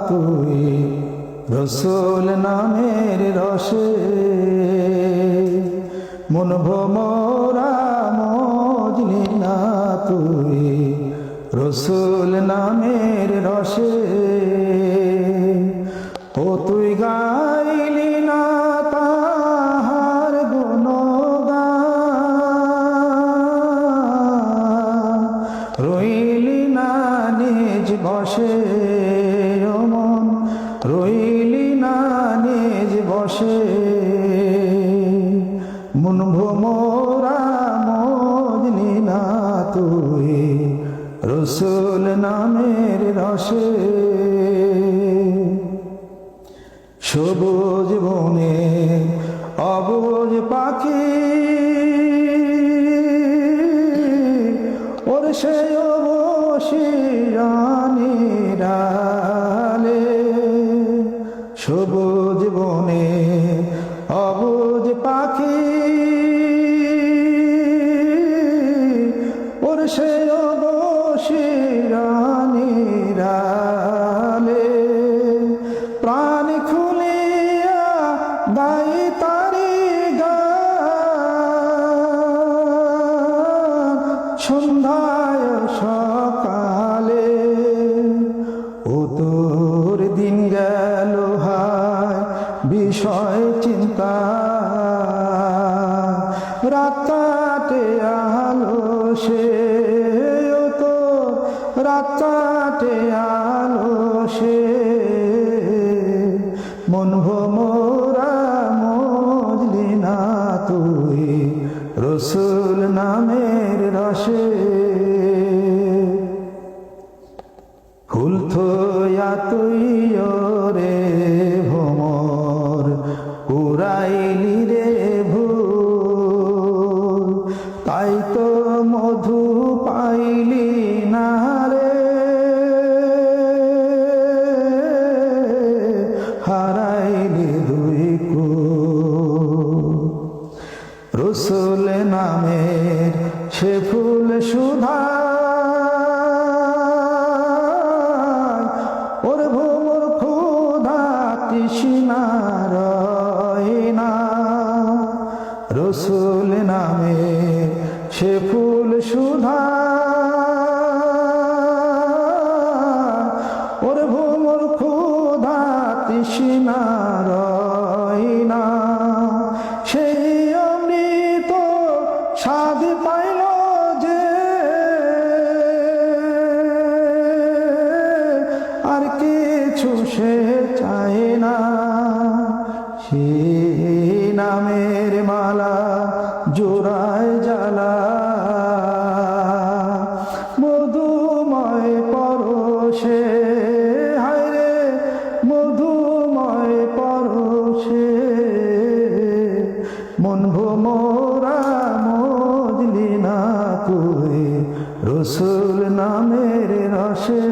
তুই রসুল নামের রসে মন ভোমরা মজলি না তুই রসুল নামের রসে ও তুই গাইলি না তাহার গুণগান রইলি না নিজ বসে ও মন রইলি না নিজ বসে মন ভোমরা মজলি না তুই রসুল নামের রসে সবুজ বনে অবুজ পাখি ওর সে অবশিরানি ডালে সবুজ বনে অবুজ পাখি ওর সে অবশিরানি ডালে প্রাণ খুলিয়া গাই তারি গান সন্ধ্যায় সকালে ও তোর দিন গেল হায় বিষয় চিন্তা রাত কাটে আলো সে ও তোর রাত কাটে আলো সে মন ভোমরা মজলি না তুই রসুল নামের রসে ফুল থইয়া তুই রে ভোমর পুরাইলি রে ভুল তাই তো মধু পাইলি না রে হারাইলি দুই কুল রসুল নামের সে ফুল সুধা ওর ভোমর ক্ষুধা তৃষ্ণা রয় না রসুল নামের সে ফুল সুধা ওর ভোমর ক্ষুধা তৃষ্ণা রয় না সেই অমৃত স্বাদ পাইল যে আর কিছু সে চায় না সে নামের মালা জোড়ায় জ্বালা মধুময় পরশে হায় রে মধুময় পরশে মন ভোমরা মজলি না তুই রসুল নামের রসে।